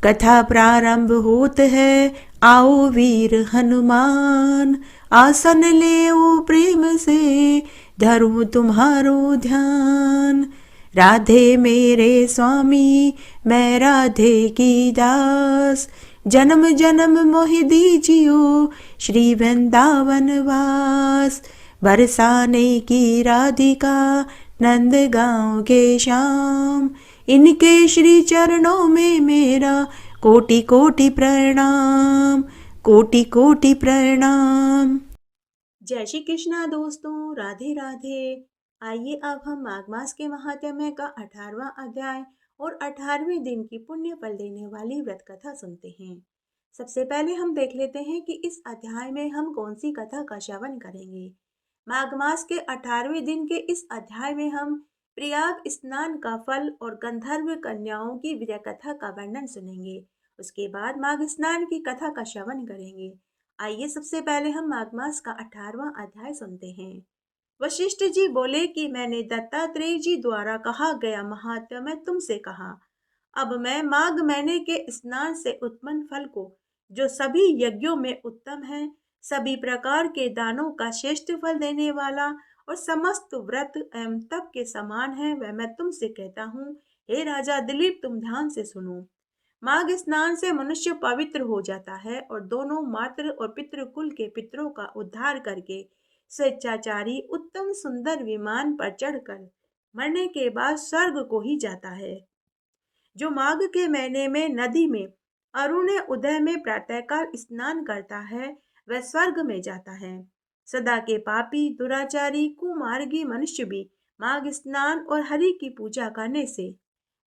कथा प्रारंभ होत है, आओ वीर हनुमान। आसन लेओ प्रेम से, धरूं तुम्हारो ध्यान। राधे मेरे स्वामी, मैं राधे की दास। जन्म जन्म मोहि दीजियो, श्री वृंदावन वास। बरसाने की राधिका, नंद गांव के श्याम। इनके श्री चरणों में मेरा कोटि कोटि प्रणाम, कोटि कोटि प्रणाम। जय श्री कृष्णा दोस्तों, राधे राधे। आइए अब हम माघ मास के महात्म्य का 18वां अध्याय और 18वें दिन की पुण्य फल देने वाली व्रत कथा सुनते हैं। सबसे पहले हम देख लेते हैं कि इस अध्याय में हम कौन सी कथा का श्रवण करेंगे। माघ मास के 18वें दिन के इस अध्याय में हम प्रयाग स्नान का फल और गंधर्व कन्याओं की वीर कथा का वर्णन सुनेंगे। उसके बाद माघ स्नान की कथा का श्रवण करेंगे। आइए सबसे पहले हम माघ मास का 18वां अध्याय सुनते हैं। वशिष्ठ जी बोले कि मैंने दत्तात्रेय जी द्वारा कहा गया महात्म्य तुमसे कहा। अब मैं माघ महीने के स्नान से उत्पन्न फल को, जो सभी यज्ञों में उत्तम है, सभी प्रकार के दानों का श्रेष्ठ फल देने वाला और समस्त व्रत एवं तप के समान है, वह मैं तुमसे कहता हूँ। हे राजा दिलीप, तुम ध्यान से सुनो। माघ स्नान से मनुष्य पवित्र हो जाता है और दोनों मातृ और पितृकुल के पितरों का उद्धार करके स्वेच्छाचारी उत्तम सुंदर विमान पर चढ़कर मरने के बाद स्वर्ग को ही जाता है। जो माघ के महीने में नदी में अरुण उदय में प्रातःकाल स्नान करता है, वह स्वर्ग में जाता है। सदा के पापी, दुराचारी, कुमार्गी मनुष्य भी माघ स्नान और हरि की पूजा करने से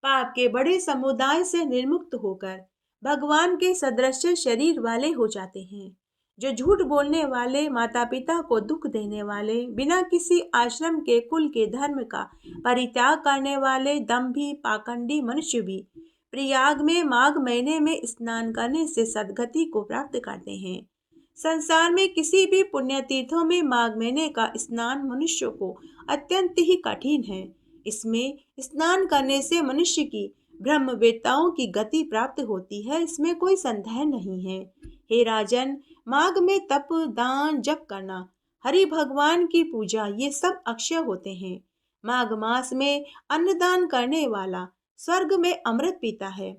पाप के बड़े समुदाय से निर्मुक्त होकर भगवान के सदृश शरीर वाले हो जाते हैं। जो झूठ बोलने वाले, माता पिता को दुख देने वाले, बिना किसी आश्रम के कुल के धर्म का परित्याग करने वाले दंभी पाखंडी मनुष्य भी प्रयाग में माघ महीने में स्नान करने से सदगति को प्राप्त करते हैं। संसार में किसी भी पुण्य तीर्थों में माघ महीने का स्नान मनुष्य को अत्यंत ही कठिन है। इसमें स्नान करने से मनुष्य की ब्रह्मवेत्ताओं की गति प्राप्त होती है, इसमें कोई संदेह नहीं है। हे राजन, माघ में तप, दान, जप करना, हरि भगवान की पूजा, ये सब अक्षय होते हैं। माघ मास में अन्नदान करने वाला स्वर्ग में अमृत पीता है।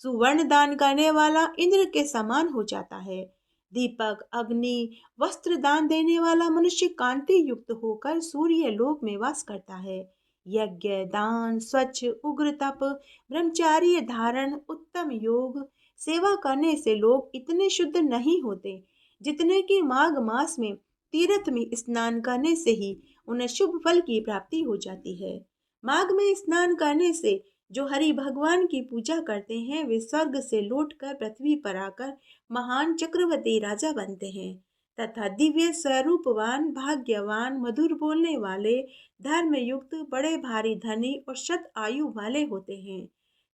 सुवर्ण दान करने वाला इंद्र के समान हो जाता है। दीपक, अग्नि, वस्त्र दान देने वाला मनुष्य कांति युक्त होकर सूर्य लोक में वास करता है। यज्ञ, दान, स्वच्छ, उग्र तप, ब्रह्मचार्य धारण, उत्तम योग, सेवा करने से लोग इतने शुद्ध नहीं होते जितने कि माघ मास में तीर्थ में स्नान करने से ही उन्हें शुभ फल की प्राप्ति हो जाती है। माघ में स्नान करने से जो हरि भगवान की पूजा करते हैं, वे स्वर्ग से लौटकर पृथ्वी पर आकर महान चक्रवर्ती राजा बनते हैं तथा दिव्य स्वरूपवान, भाग्यवान, मधुर बोलने वाले, धर्मयुक्त, बड़े भारी धनी और शत आयु वाले होते हैं।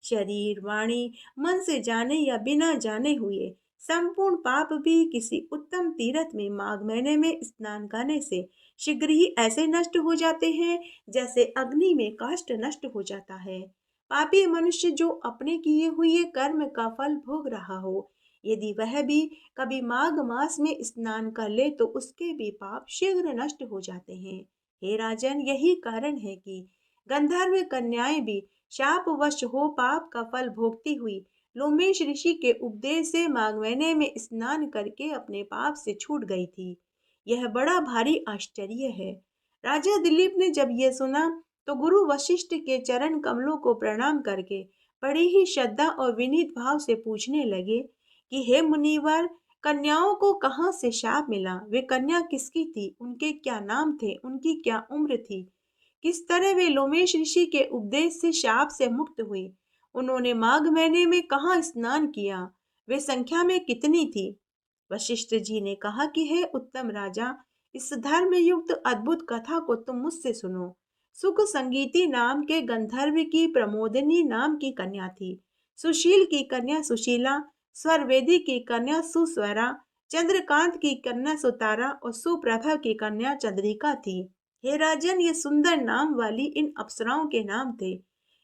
शरीर, वाणी, मन से जाने या बिना जाने हुए संपूर्ण पाप भी किसी उत्तम तीर्थ में माघ महीने में स्नान करने से शीघ्र ही ऐसे नष्ट हो जाते हैं जैसे अग्नि में काष्ठ नष्ट हो जाता है। पापी मनुष्य जो अपने किए हुए कर्म का फल भोग रहा हो, यदि वह भी कभी माघ मास में स्नान कर ले तो उसके भी पाप शीघ्र नष्ट हो जाते हैं। हे राजन, यही कारण है कि गंधर्व कन्याएं भी शापवश हो पाप का फल भोगती हुई लोमेश ऋषि के उपदेश से माघ महीने में स्नान करके अपने पाप से छूट गई थी। यह बड़ा भारी आश्चर्य है। राजा दिलीप ने जब यह सुना तो गुरु वशिष्ठ के चरण कमलों को प्रणाम करके बड़ी ही श्रद्धा और विनीत भाव से पूछने लगे कि हे मुनिवर, कन्याओं को कहाँ से शाप मिला? वे कन्या किसकी थी? उनके क्या नाम थे? उनकी क्या उम्र थी? किस तरह वे लोमेश ऋषि के उपदेश से शाप से मुक्त हुई? उन्होंने माघ महीने में कहाँ स्नान किया? वे संख्या में कितनी थी? वशिष्ठ जी ने कहा कि हे उत्तम राजा, इस धर्म युक्त अद्भुत कथा को तुम मुझसे सुनो। सुख संगीति नाम के गंधर्व की प्रमोदिनी नाम की कन्या थी। सुशील की कन्या सुशीला, स्वरवेदी की कन्या सुस्वरा, चंद्रकांत की कन्या सुतारा और सुप्रभा की कन्या चंद्रिका थी। हे राजन, ये सुंदर नाम वाली इन अप्सराओं के नाम थे।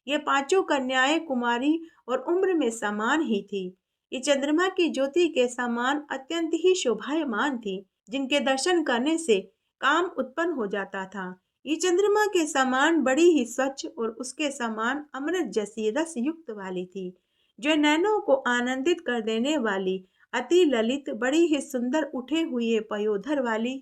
ये पांचों कन्याएं कुमारी और उम्र में समान ही थी। ये चंद्रमा की ज्योति के समान अत्यंत ही शोभायमान थी, जिनके दर्शन करने से काम उत्पन्न हो जाता था। ये चंद्रमा के समान बड़ी ही स्वच्छ और उसके समान अमृत जैसी रस युक्त वाली थी, जो नैनों को आनंदित कर देने वाली, अति ललित, बड़ी ही सुंदर उठे हुए पयोधर वाली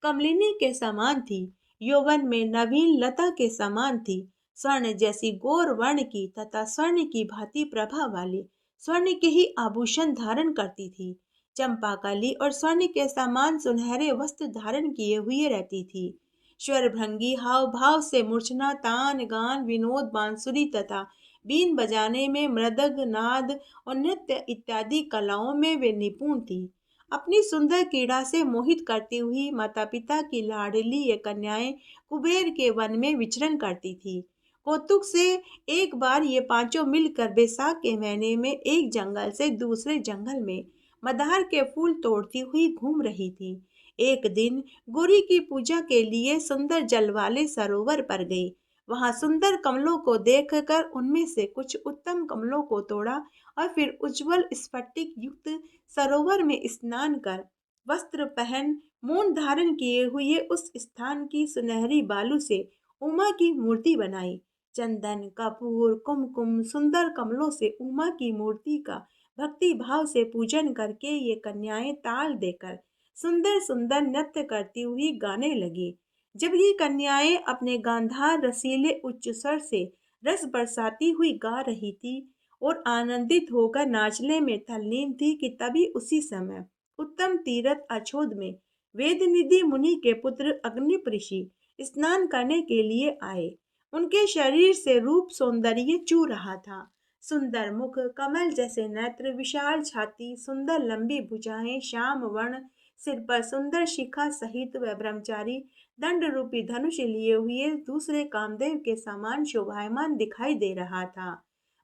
कमलिनी के समान थी। यौवन में नवीन लता के समान थी, स्वर्ण जैसी गौर वर्ण की तथा स्वर्ण की भांति प्रभा वाली, स्वर्ण के ही आभूषण धारण करती थी। चंपाकली और स्वर्ण के समान सुनहरे वस्त्र धारण किए हुए रहती थी। स्वर भंगी हाव भाव से मूर्छना, तान गान, विनोद, बांसुरी तथा बीन बजाने में, मृदंग नाद और नृत्य इत्यादि कलाओं में वे निपुण थी। अपनी सुंदर क्रीड़ा से मोहित करती हुई माता पिता की लाडली ये कन्याएं कुबेर के वन में विचरण करती थी। कौतुक से एक बार ये पांचों मिलकर बैसाख के महीने में एक जंगल से दूसरे जंगल में मदार के फूल तोड़ती हुई घूम रही थी। एक दिन गौरी की पूजा के लिए सुंदर जल वाले सरोवर पर गई। वहां सुंदर कमलों को देखकर उनमें से कुछ उत्तम कमलों को तोड़ा और फिर उज्जवल स्फटिक युक्त सरोवर में स्नान कर, वस्त्र पहन, मौन धारण किए हुए उस स्थान की सुनहरी बालू से उमा की मूर्ति बनाई। चंदन, कपूर, कुमकुम, सुंदर कमलों से उमा की मूर्ति का भक्ति भाव से पूजन करके ये कन्याएं ताल देकर सुंदर सुंदर नृत्य करती हुई गाने लगी। जब ये कन्याएं अपने गांधार रसीले उच्च स्वर से रस बरसाती हुई गा रही थी और आनंदित होकर नाचने में तल्लीन थी कि तभी उसी समय उत्तम तीरथ अछोद में वेदनिधि मुनि के पुत्र अग्निप ऋषि स्नान करने के लिए आए। उनके शरीर से रूप सौंदर्य चू रहा था। सुंदर मुख, कमल जैसे नेत्र, विशाल छाती, सुंदर लंबी भुजाएं, श्याम वर्ण, सिर पर सुंदर शिखा सहित वह ब्रह्मचारी दंड रूपी धनुष लिए हुए दूसरे कामदेव के समान शोभायमान दिखाई दे रहा था।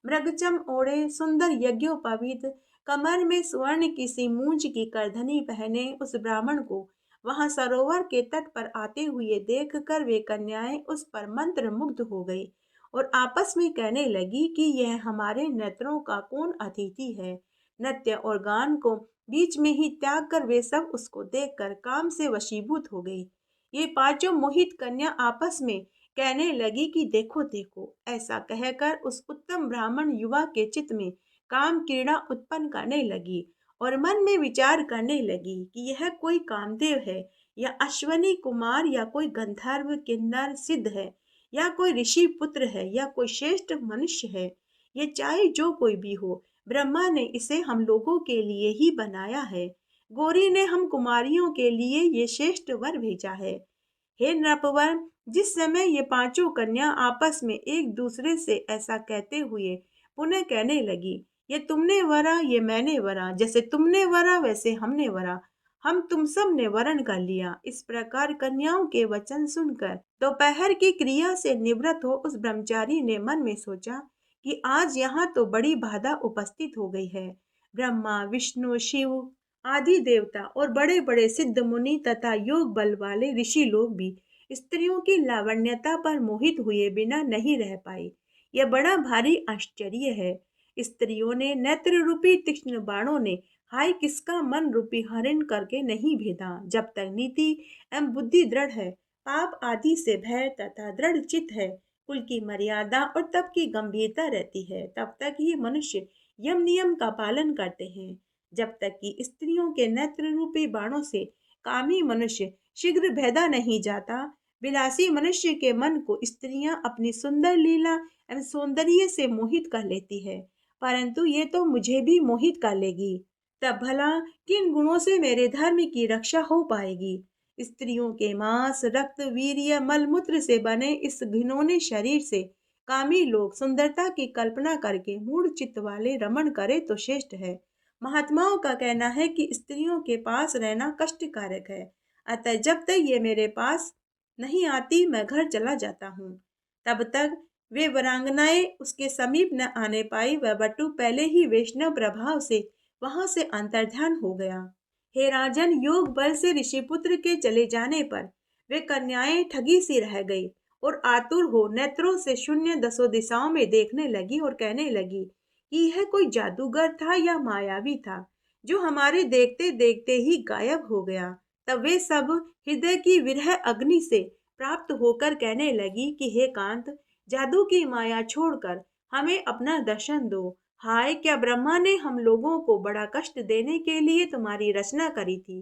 मृगचम ओढ़े, सुंदर यज्ञोपवीत, कमर में स्वर्ण की सी मूंज की करधनी पहने उस ब्राह्मण को वहां सरोवर के तट पर आते हुए देखकर वे कन्याएं उस पर मंत्र मुग्ध हो गई और आपस में कहने लगी कि यह हमारे नेत्रों का कौन अतिथि है। नृत्य और गान को बीच में ही त्याग कर वे सब उसको देखकर काम से वशीभूत हो गई। ये पांचों मोहित कन्या आपस में कहने लगी कि देखो देखो, ऐसा कहकर उस उत्तम ब्राह्मण युवा के चित्त में काम क्रीड़ा उत्पन्न करने लगी और मन में विचार करने लगी कि यह कोई कामदेव है या अश्वनी कुमार या कोई गंधर्व किन्नर सिद्ध है या कोई ऋषि पुत्र है या कोई श्रेष्ठ मनुष्य है। ये चाहे जो कोई भी हो, ब्रह्मा ने इसे हम लोगों के लिए ही बनाया है। गौरी ने हम कुमारियों के लिए ये श्रेष्ठ वर भेजा है। हे नृपवर, जिस समय ये पांचों कन्या आपस में एक दूसरे से ऐसा कहते हुए पुनः कहने लगी, ये तुमने वरा, ये मैंने वरा, जैसे तुमने वरा वैसे हमने वरा, हम तुम सब ने वरण कर लिया। इस प्रकार कन्याओं के वचन सुनकर दोपहर की क्रिया से निवृत्त हो उस ब्रह्मचारी ने मन में सोचा कि आज यहाँ तो बड़ी बाधा उपस्थित हो गई है। ब्रह्मा, विष्णु, शिव आदि देवता और बड़े बड़े सिद्ध मुनि तथा योग बल वाले ऋषि लोग भी स्त्रियों की लावण्यता पर मोहित हुए बिना नहीं रह पाए। यह बड़ा भारी आश्चर्य है। स्त्रियों ने नेत्र रूपी तीक्ष्ण बाणों ने हाय किसका मन रूपी हरण करके नहीं भेदा। जब तक नीति एवं बुद्धि दृढ़ है, पाप आदि से भय तथा दृढ़ चित्त है, कुल की मर्यादा और तप की गंभीरता रहती है, तब तक ही मनुष्य यम नियम का पालन करते हैं। जब तक कि स्त्रियों के नेत्र रूपी बाणों से कामी मनुष्य शीघ्र भेदा नहीं जाता, विलासी मनुष्य के मन को स्त्रियां अपनी सुंदर लीला एवं सौंदर्य से मोहित कर लेती है, परंतु ये तो मुझे भी मोहित कर लेगी। तब भला किन गुणों से मेरे धर्म की रक्षा हो पाएगी। स्त्रियों के मांस, रक्त, वीर्य, मलमूत्र से बने इस घिनौने शरीर से कामी लोग सुंदरता की कल्पना करके मूढ़ चित्त वाले रमण करे तो श्रेष्ठ है। महात्माओं का कहना है कि स्त्रियों के पास रहना कष्टकारक है, अतः जब तक ये मेरे पास नहीं आती मैं घर चला जाता हूँ। तब तक वे वरांगनाएं उसके समीप न आने पाई। वह बटु पहले ही वैष्णव प्रभाव से वहां से अंतर्ध्यान हो गया। हे राजन, योग बल से ऋषिपुत्र के चले जाने पर वे कन्याएं ठगी सी रह गई और आतुर हो नेत्रों से शून्य दसों दिशाओं में देखने लगी और कहने लगी कि यह कोई जादूगर था या मायावी था जो हमारे देखते देखते ही गायब हो गया। तब वे सब हृदय की विरह अग्नि से प्राप्त होकर कहने लगी कि हे कांत, जादू की माया छोड़कर हमें अपना दर्शन दो। हाय, क्या ब्रह्मा ने हम लोगों को बड़ा कष्ट देने के लिए तुम्हारी रचना करी थी?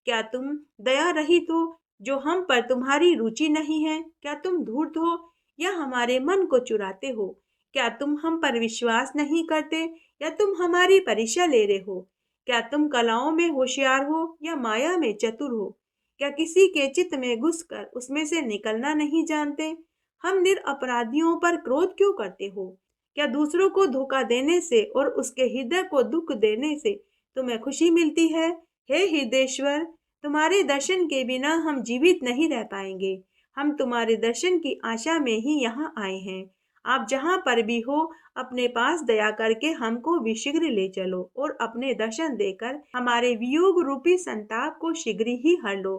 क्या तुम दया रहित हो जो हम पर तुम्हारी रुचि नहीं है? क्या तुम धूर्त हो या हमारे मन को चुराते हो? क्या तुम हम पर विश्वास नहीं करते या तुम हमारी परीक्षा ले रहे हो? क्या तुम कलाओं में होशियार हो या माया में चतुर हो? क्या किसी के चित्त में घुसकर उसमें से निकलना नहीं जानते? हम निरपराधियों पर क्रोध क्यों करते हो? क्या दूसरों को धोखा देने से और उसके हृदय को दुख देने से तुम्हें खुशी मिलती है? हे हृदयेश्वर, तुम्हारे दर्शन के बिना हम जीवित नहीं रह पाएंगे। हम तुम्हारे दर्शन की आशा में ही यहाँ आए हैं। आप जहाँ पर भी हो, अपने पास दया करके हमको भी शीघ्र ले चलो और अपने दर्शन देकर हमारे वियोग रूपी संताप को शीघ्र ही हर लो,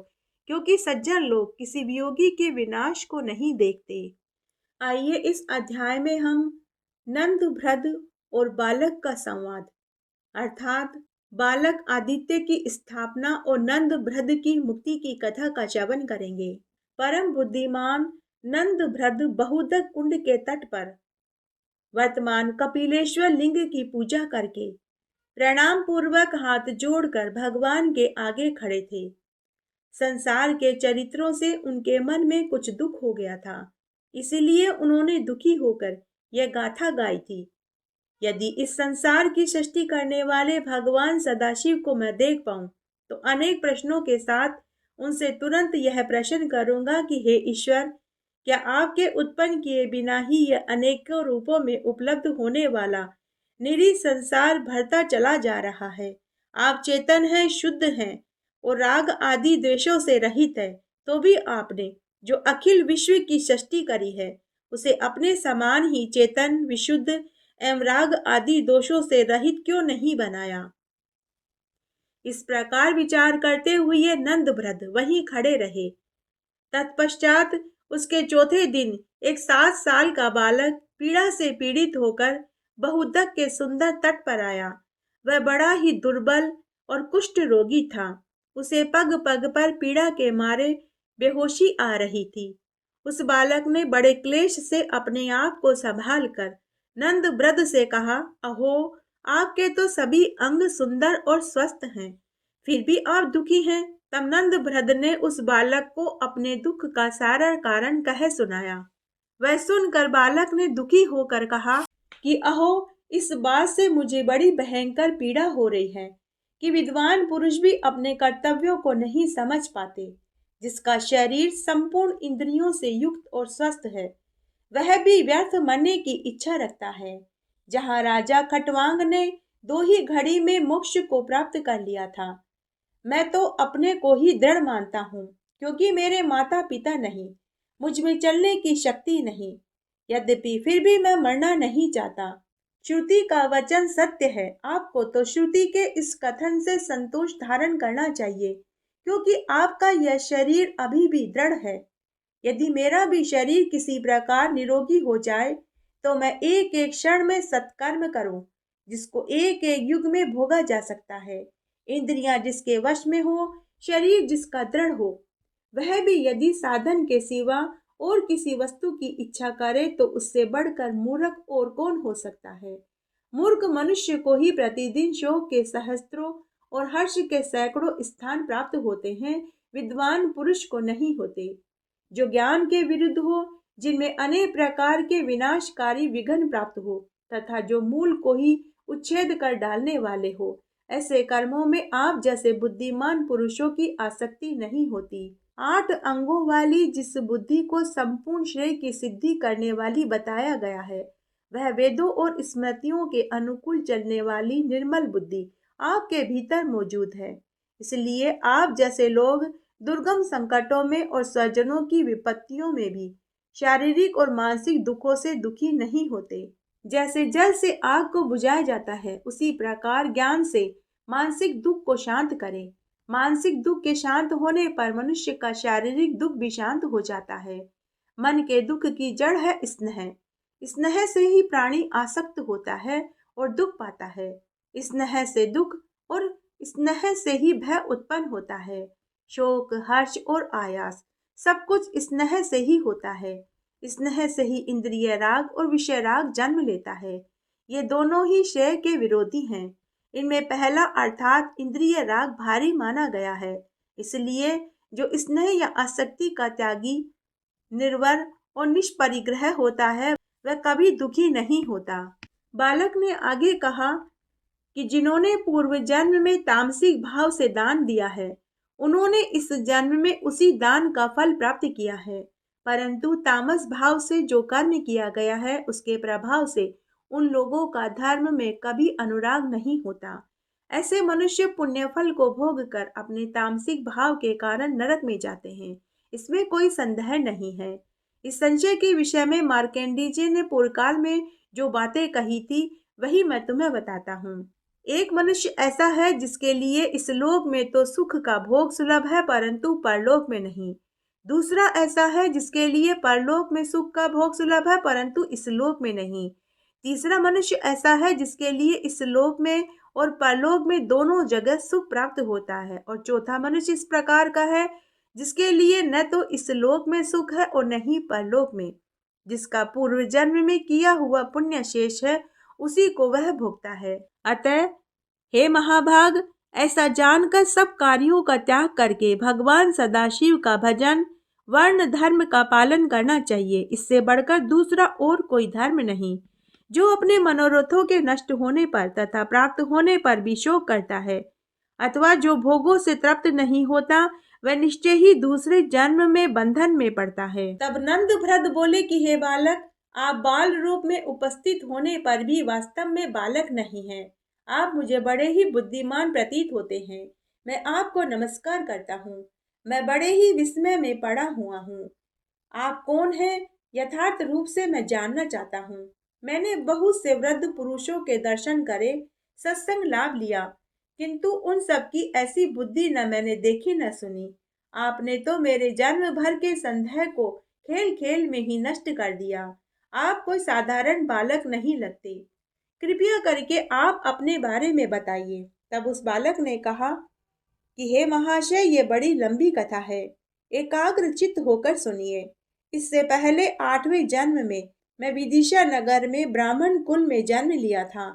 क्योंकि सज्जन लोग किसी वियोगी के विनाश को नहीं देखते। आइए इस अध्याय में हम नंद भ्रद और बालक का संवाद अर्थात बालक आदित्य की स्थापना और नंद भ्रद की मुक्ति की कथा का श्रवण करेंगे। परम बुद्धिमान नंद भ्रद बहुदक कुंड के तट पर वर्तमान कपिलेश्वर लिंग की पूजा करके प्रणाम पूर्वक हाथ जोड़कर भगवान के आगे खड़े थे। संसार के चरित्रों से उनके मन में कुछ दुख हो गया था, इसलिए उन्होंने दुखी होकर यह गाथा गाई थी। यदि इस संसार की सृष्टि करने वाले भगवान सदाशिव को मैं देख पाऊं तो अनेक प्रश्नों के साथ उनसे तुरंत यह प्रश्न करूंगा कि हे ईश्वर, क्या आपके उत्पन्न किए बिना ही यह अनेकों रूपों में उपलब्ध होने वाला निरी संसार भरता चला जा रहा है? आप चेतन हैं, शुद्ध हैं और राग आदि द्वेषों से रहित है, तो भी आपने जो अखिल विश्व की सृष्टि करी है उसे अपने समान ही चेतन, विशुद्ध एवं राग आदि दोषों से रहित क्यों नहीं बनाया? इस प्रकार विचार करते हुए नंद भ्रद वहीं खड़े रहे। तत्पश्चात उसके चौथे दिन एक 7 साल का बालक पीड़ा से पीड़ित होकर बहुदक के सुंदर तट पर आया। वह बड़ा ही दुर्बल और कुष्ठ रोगी था। उसे पग पग पर पीड़ा के मारे बेहोशी आ रही थी। उस बालक ने बड़े क्लेश से अपने आप को संभाल कर नंद भ्रद से कहा, अहो, आपके तो सभी अंग सुंदर और स्वस्थ हैं, फिर भी आप दुखी हैं। तब नंद भ्रद ने उस बालक को अपने दुख का सारा कारण कह सुनाया। वह सुनकर बालक ने दुखी होकर कहा कि अहो, इस बात से मुझे बड़ी भयंकर पीड़ा हो रही है कि विद्वान पुरुष भी अपने कर्तव्यों को नहीं समझ पाते। जिसका शरीर संपूर्ण इंद्रियों से युक्त और स्वस्थ है, वह भी व्यर्थ मरने की इच्छा रखता है। जहाँ राजा खटवांग ने 2 ही घड़ी में मोक्ष को प्राप्त कर लिया था, मैं तो अपने को ही दृढ़ मानता हूँ, क्योंकि मेरे माता पिता नहीं, मुझ में चलने की शक्ति नहीं। यद्यपि फिर भी मैं मरना नहीं चाहता। श्रुति का वचन सत्य है। आपको तो श्रुति के इस कथन से संतोष धारण करना चाहिए, क्योंकि आपका यह शरीर अभी भी दृढ़ है। यदि मेरा भी शरीर किसी प्रकार निरोगी हो जाए तो मैं एक एक क्षण में सत्कर्म करूं, जिसको एक एक युग में भोगा जा सकता है। इंद्रियां जिसके वश में हो, शरीर जिसका दृढ़ हो, वह भी यदि साधन के सिवा और किसी वस्तु की इच्छा करे तो उससे बढ़कर मूर्ख और कौन हो सकता है। मूर्ख मनुष्य को ही प्रतिदिन शोक के सहस्त्रों और हर्ष के सैकड़ों स्थान प्राप्त होते हैं, विद्वान पुरुष को नहीं होते। जो ज्ञान के विरुद्ध हो, जिनमें अनेक प्रकार के विनाशकारी विघ्न प्राप्त हो तथा जो मूल को ही उच्छेद कर डालने वाले हो, ऐसे कर्मों में आप जैसे बुद्धिमान पुरुषों की आसक्ति नहीं होती। 8 अंगों वाली जिस बुद्धि को संपूर्ण श्रेय की सिद्धि करने वाली बताया गया है, वह वेदों और स्मृतियों के अनुकूल चलने वाली निर्मल बुद्धि आपके भीतर मौजूद है। इसलिए आप जैसे लोग दुर्गम संकटों में और स्वजनों की विपत्तियों में भी शारीरिक और मानसिक दुखों से दुखी नहीं होते। जैसे जल से आग को बुझाया जाता है, उसी प्रकार ज्ञान से मानसिक दुख को शांत करें। मानसिक दुख के शांत होने पर मनुष्य का शारीरिक दुख भी शांत हो जाता है। मन के दुख की जड़ है स्नेह। स्नेह से ही प्राणी आसक्त होता है और दुख पाता है। स्नेह से दुख और स्नेह से ही भय उत्पन्न होता है। शोक, हर्ष और आयास सब कुछ स्नेह से ही होता है। स्नेह से ही इंद्रिय राग और विषय राग जन्म लेता है। ये दोनों ही क्षय के विरोधी हैं। इनमें पहला अर्थात इंद्रिय राग भारी माना गया है। इसलिए जो स्नेह या आसक्ति का त्यागी, निर्वर और निष्परिग्रह होता है वह कभी दुखी नहीं होता। बालक ने आगे कहा कि जिन्होंने पूर्व जन्म में तामसिक भाव से दान दिया है, उन्होंने इस जन्म में उसी दान का फल प्राप्त किया है। परंतु तामस भाव से जो कर्म किया गया है, उसके प्रभाव से उन लोगों का धर्म में कभी अनुराग नहीं होता। ऐसे मनुष्य पुण्य फल को भोग कर अपने तामसिक भाव के कारण नरक में जाते हैं। इसमें कोई संदेह नहीं है। इस संशय के विषय में मार्कंडेय जी ने पूर्वकाल में जो बातें कही थी, वही मैं तुम्हें बताता हूँ। एक मनुष्य ऐसा है जिसके लिए इस लोक में तो सुख का भोग सुलभ है, परंतु परलोक में नहीं। दूसरा ऐसा है जिसके लिए परलोक में सुख का भोग सुलभ है, परंतु इस लोक में नहीं। तीसरा मनुष्य ऐसा है जिसके लिए इस लोक में और परलोक में दोनों जगह सुख प्राप्त होता है। और चौथा मनुष्य इस प्रकार का है जिसके लिए न तो इस लोक में सुख है और न ही परलोक में। जिसका पूर्व जन्म में किया हुआ पुण्य शेष है, उसी को वह भोगता है। अतः हे महाभाग, ऐसा जानकर सब कार्यों का त्याग करके भगवान सदाशिव का भजन, वर्ण धर्म का पालन करना चाहिए। इससे बढ़कर दूसरा और कोई धर्म नहीं। जो अपने मनोरथों के नष्ट होने पर तथा प्राप्त होने पर भी शोक करता है, अथवा जो भोगों से तृप्त नहीं होता, वह निश्चय ही दूसरे जन्म में बंधन में पड़ता है। तब नंद भ्रद बोले कि हे बालक, आप बाल रूप में उपस्थित होने पर भी वास्तव में बालक नहीं हैं। आप मुझे बड़े ही बुद्धिमान प्रतीत होते हैं। मैं आपको नमस्कार करता हूँ। मैं बड़े ही विस्मय में पड़ा हुआ हूँ। आप कौन हैं, यथार्थ रूप से मैं जानना चाहता हूँ। मैंने बहुत से वृद्ध पुरुषों के दर्शन करे, सत्संग लाभ लिया, किंतु उन सब की ऐसी बुद्धि न मैंने देखी न सुनी। आपने तो मेरे जन्म भर के संदेह को खेल खेल में ही नष्ट कर दिया। आप कोई साधारण बालक नहीं लगते। कृपया करके आप अपने बारे में बताइए। तब उस बालक ने कहा कि हे महाशय, ये बड़ी लंबी कथा है, एकाग्र चित्त होकर सुनिए। इससे पहले 8वें जन्म में मैं विदिशा नगर में ब्राह्मण कुल में जन्म लिया था।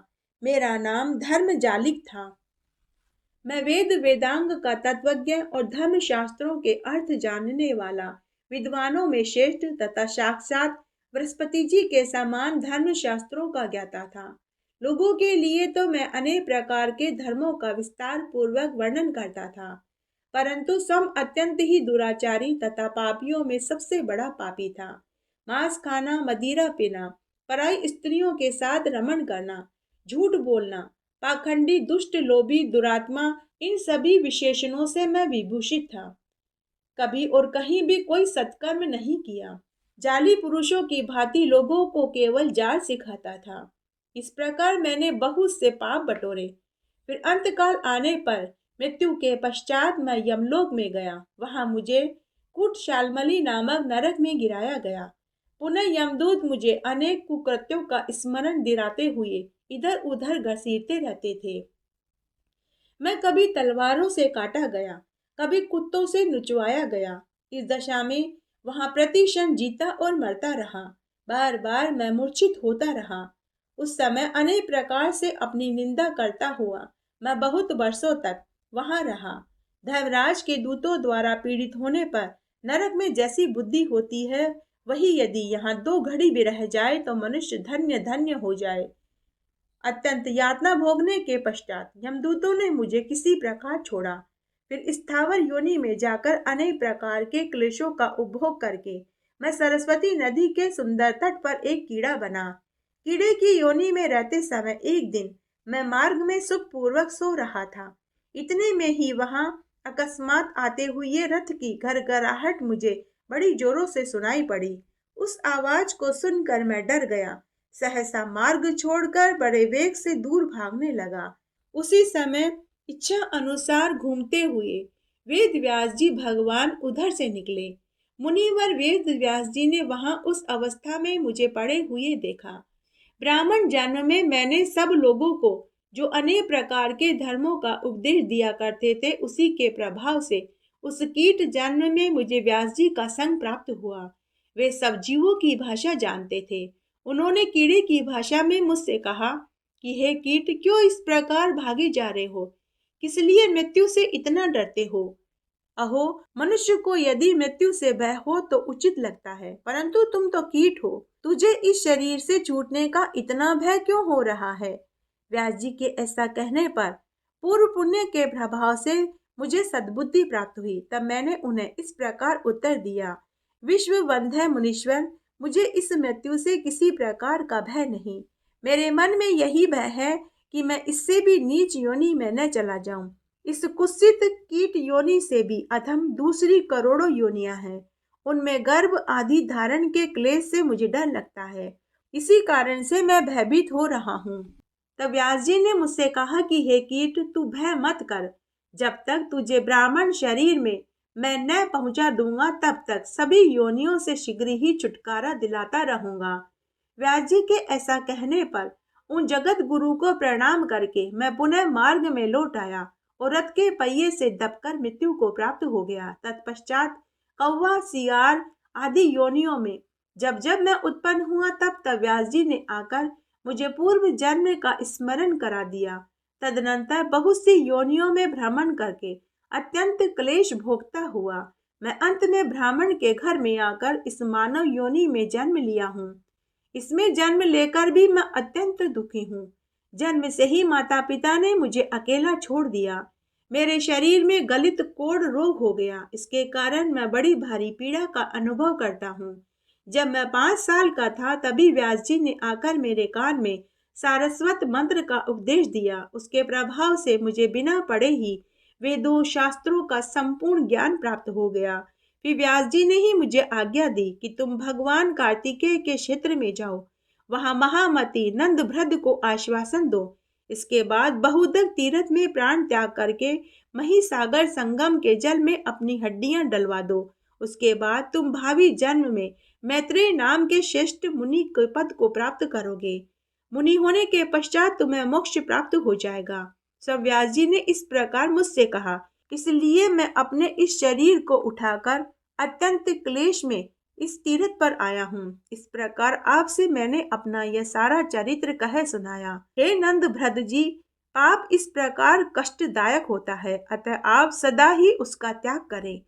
मेरा नाम धर्मजालिक था। मैं वेद वेदांग का तत्वज्ञ और धर्म शास्त्रों के अर्थ जानने वाला, विद्वानों में श्रेष्ठ तथा साक्षात बृहस्पति जी के समान धर्म शास्त्रों का ज्ञाता था। लोगों के लिए तो मैं अनेक प्रकार के धर्मों का विस्तार पूर्वक वर्णन करता था, परंतु स्वयं अत्यंत ही दुराचारी तथा पापियों में सबसे बड़ा पापी था। मांस खाना, मदिरा पीना, पराई स्त्रियों के साथ रमण करना, झूठ बोलना, पाखंडी, दुष्ट, लोभी, दुरात्मा, इन सभी विशेषणों से मैं विभूषित था। कभी और कहीं भी कोई सत्कर्म नहीं किया। जाली पुरुषों की भांति लोगों को केवल जाल सिखाता था। इस प्रकार मैंने बहुत से पाप बटोरे। फिर अंतकाल आने पर मृत्यु के पश्चात मैं यमलोक में गया। वहां मुझे कुटशालमली नामक नरक में गिराया गया। पुनः यमदूत मुझे अनेक कुकृत्यों का स्मरण दिलाते हुए इधर उधर घसीटते रहते थे। मैं कभी तलवारों से काटा गया, कभी कुत्तों से नुचवाया गया। इस दशा में वहां प्रतिक्षण जीता और मरता रहा। बार बार मैं मूर्छित होता रहा। उस समय अनेक प्रकार से अपनी निंदा करता हुआ मैं बहुत वर्षों तक वहां रहा। धर्मराज के दूतों द्वारा पीड़ित होने पर नरक में जैसी बुद्धि होती है, वही यदि यहाँ 2 घड़ी भी रह जाए तो मनुष्य धन्य धन्य हो जाए। अत्यंत यातना भोगने के पश्चात यमदूतों ने मुझे किसी प्रकार छोड़ा। फिर स्थावर योनि में जाकर अनेक प्रकार के क्लेशों का उपभोग करके मैं सरस्वती नदी के सुंदर तट पर एक कीड़ा बना। कीड़े की योनि में रहते समय एक दिन मैं मार्ग में सुखपूर्वक सो रहा था। इतने में ही वहां अकस्मात आते हुए रथ की घरघराहट मुझे बड़ी जोरों से सुनाई पड़ी। उस आवाज को सुनकर मैं डर गया, सहसा मार्ग छोड़कर बड़े वेग से दूर भागने लगा। उसी समय इच्छा अनुसार घूमते हुए वेद व्यास जी भगवान उधर से निकले। मुनिवर वेद व्यास जी ने वहां उस अवस्था में मुझे पड़े हुए देखा। ब्राह्मण जन्म में मैंने सब लोगों को जो अनेक प्रकार के धर्मों का उपदेश दिया करते थे, उसी के प्रभाव से उस कीट जन्म में मुझे व्यास जी का संग प्राप्त हुआ। वे सब जीवों की भाषा जानते थे। उन्होंने कीड़े की भाषा में मुझसे कहा कि हे कीट, क्यों इस प्रकार भागे जा रहे हो? किस लिए मृत्यु से इतना डरते हो? अहो, मनुष्य को यदि मृत्यु से भय हो तो उचित लगता है, परंतु तुम तो कीट हो। तुझे इस शरीर से छूटने का इतना भय क्यों हो रहा है? व्यास जी के ऐसा कहने पर पूर्व पुण्य के प्रभाव से मुझे सद्बुद्धि प्राप्त हुई। तब मैंने उन्हें इस प्रकार उत्तर दिया, विश्व वंद्य मुनीश्वर, मुझे इस मृत्यु से किसी प्रकार का भय नहीं। मेरे मन में यही भय है कि मैं इससे भी नीच योनि में न चला जाऊं। इस कुत्सित कीट योनि से भी अधम दूसरी करोड़ों योनियां हैं। उनमें गर्भ आदि धारण के क्लेश से मुझे डर लगता है। इसी कारण से मैं भयभीत हो रहा हूँ। तब व्यास जी ने मुझसे कहा कि हे कीट, तू भय मत कर। जब तक तुझे ब्राह्मण शरीर में मैं न पहुंचा दूंगा, तब तक सभी योनियों से शीघ्र ही छुटकारा दिलाता रहूंगा। व्यास जी के ऐसा कहने पर उन जगत गुरु को प्रणाम करके मैं पुनः मार्ग में लौट आया और रथ के पहिए से दबकर मृत्यु को प्राप्त हो गया। तत्पश्चात कौवा, सियार आदि योनियों में जब जब मैं उत्पन्न हुआ, तब तब व्यास जी ने आकर मुझे पूर्व जन्म का स्मरण करा दिया। तदनंतर बहुत सी योनियों में भ्रमण करके अत्यंत क्लेश भोगता हुआ मैं अंत में ब्राह्मण के घर में आकर इस मानव योनि में जन्म लिया हूँ। इसमें जन्म लेकर भी मैं अत्यंत दुखी हूँ। जन्म से ही माता पिता ने मुझे अकेला छोड़ दिया। मेरे शरीर में गलित कोढ़ रोग हो गया। इसके कारण मैं बड़ी भारी पीड़ा का अनुभव करता हूँ। जब मैं 5 साल का था, तभी व्यास जी ने आकर मेरे कान में सारस्वत मंत्र का उपदेश दिया। उसके प्रभाव से मुझे बिना पढ़े ही वेदों शास्त्रों का संपूर्ण ज्ञान प्राप्त हो गया। फिर व्यास जी ने ही मुझे आज्ञा दी कि तुम भगवान कार्तिकेय के क्षेत्र में जाओ, वहां महामती नंदभ्रद को आश्वासन दो। इसके बाद बहुदक तीर्थ में प्राण त्याग करके महिसागर संगम के जल में अपनी हड्डियां डलवा दो। उसके बाद तुम भावी जन्म में मैत्रेय नाम के श्रेष्ठ मुनि के पद को प्राप्त करोगे। मुनि होने के पश्चात तुम्हें मोक्ष प्राप्त हो जाएगा। सब व्यास जी ने इस प्रकार मुझसे कहा, इसलिए मैं अपने इस शरीर को उठाकर अत्यंत क्लेश में इस तीर्थ पर आया हूँ। इस प्रकार आपसे मैंने अपना यह सारा चरित्र कह सुनाया। हे नंद भ्रद जी, पाप इस प्रकार कष्टदायक होता है, अतः आप सदा ही उसका त्याग करें।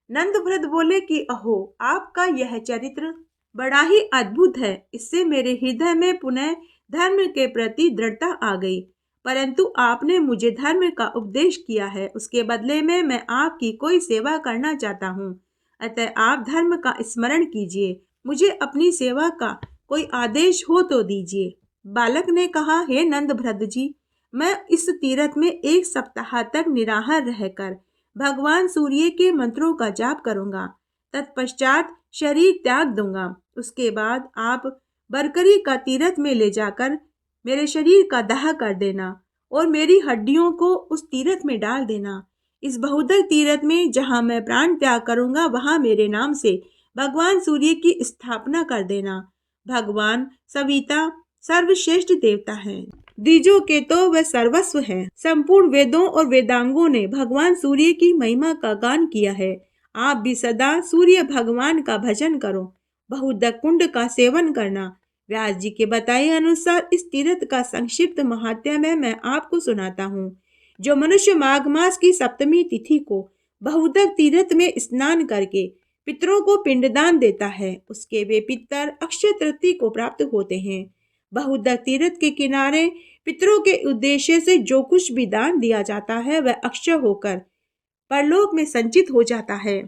नंद भ्रद बोले कि अहो, आपका यह चरित्र बड़ा ही अद्भुत है। इससे मेरे हृदय में पुनः धर्म के प्रति दृढ़ता आ गई। परंतु आपने मुझे धर्म का उपदेश किया है, उसके बदले में मैं आपकी कोई सेवा करना चाहता हूँ। अतः आप धर्म का स्मरण कीजिए, मुझे अपनी सेवा का कोई आदेश हो तो दीजिए। बालक ने कहा, हे नंद भ्रद जी, मैं इस तीर्थ में 1 सप्ताह तक निराहार रहकर भगवान सूर्य के मंत्रों का जाप करूंगा। तत्पश्चात शरीर त्याग दूंगा। उसके बाद आप बरकरी का तीर्थ में ले जाकर मेरे शरीर का दाह कर देना और मेरी हड्डियों को उस तीर्थ में डाल देना। इस बहुदर तीर्थ में जहाँ मैं प्राण त्याग करूंगा, वहाँ मेरे नाम से भगवान सूर्य की स्थापना कर देना। भगवान सविता सर्वश्रेष्ठ देवता है, द्विजों के तो वह सर्वस्व है। संपूर्ण वेदों और वेदांगों ने भगवान सूर्य की महिमा का गान किया है। आप भी सदा सूर्य भगवान का भजन करो, बहुदक कुंड का सेवन करना। व्यास जी के बताए अनुसार इस तीर्थ का संक्षिप्त महात्म्य मैं आपको सुनाता हूँ। जो मनुष्य माघ मास की सप्तमी तिथि को बहुदक तीर्थ में स्नान करके पितरों को पिंडदान देता है, उसके वे पितर अक्षय तृतीया को प्राप्त होते हैं। बहुदक तीर्थ के किनारे पितरों के उद्देश्य से जो कुछ भी दान दिया जाता है, वह अक्षय होकर परलोक में संचित हो जाता है।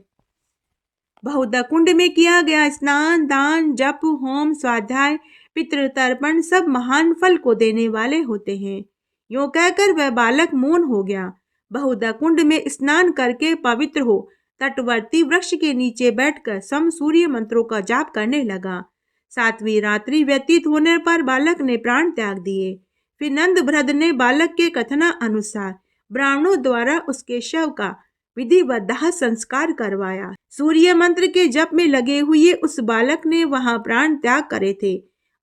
बहुदक कुंड में किया गया स्नान, दान, जप, होम, स्वाध्याय, पितृतर्पण सब महान फल को देने वाले होते हैं। यूं कहकर वह बालक मौन हो गया। बहुदक कुंड में स्नान करके पवित्र हो तटवर्ती वृक्ष के नीचे बैठकर सम सूर्य मंत्रों का जाप करने लगा। 7वीं रात्रि व्यतीत होने पर बालक ने प्राण त्याग दिए। फिर नंद भ्रद ने बालक के कथना अनुसार ब्राह्मणों द्वारा उसके शव का विधिवत दाह संस्कार करवाया। सूर्य मंत्र के जप में लगे हुए उस बालक ने वहां प्राण त्याग करे थे।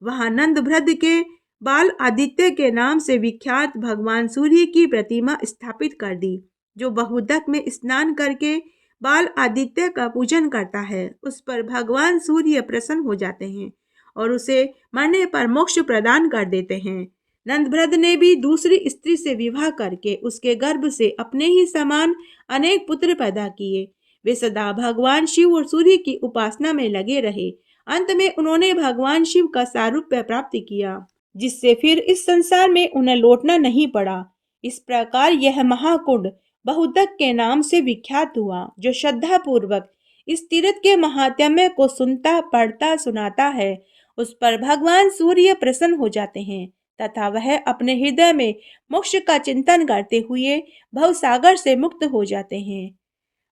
वहां नंदभ्रद के बाल आदित्य के नाम से विख्यात भगवान सूर्य की प्रतिमा स्थापित कर दी, जो बहुदक में स्नान करके बाल आदित्य का पूजन करता है उस पर भगवान सूर्य प्रसन्न हो जाते हैं और उसे मरने पर मोक्ष प्रदान कर देते हैं। नंदभ्रद ने भी दूसरी स्त्री से विवाह करके उसके गर्भ से अपने ही समान अनेक पुत्र पैदा किए। वे सदा भगवान शिव और सूर्य की उपासना में लगे रहे। अंत में उन्होंने भगवान शिव का सारूप्य प्राप्त किया, जिससे फिर इस संसार में उन्हें लौटना नहीं पड़ा। इस प्रकार यह महाकुंड बहुदक के नाम से विख्यात हुआ, जो श्रद्धा पूर्वक इस तीर्थ के महात्म्य को सुनता, पढ़ता, सुनाता है, उस पर भगवान सूर्य प्रसन्न हो जाते हैं तथा वह अपने हृदय में मोक्ष का चिंतन करते हुए भवसागर से मुक्त हो जाते हैं।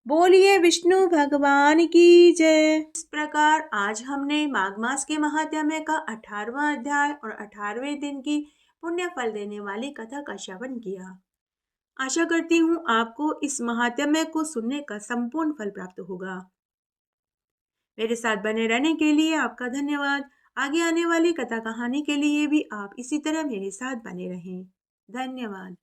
बोलिए विष्णु भगवान की जय। इस प्रकार आज हमने माघ मास के महात्म्य का 18वां अध्याय और 18वें दिन की पुण्य फल देने वाली कथा का श्रवण किया। आशा करती हूँ आपको इस महात्म्य को सुनने का संपूर्ण फल प्राप्त होगा। मेरे साथ बने रहने के लिए आपका धन्यवाद। आगे आने वाली कथा कहानी के लिए भी आप इसी तरह मेरे साथ बने रहें। धन्यवाद।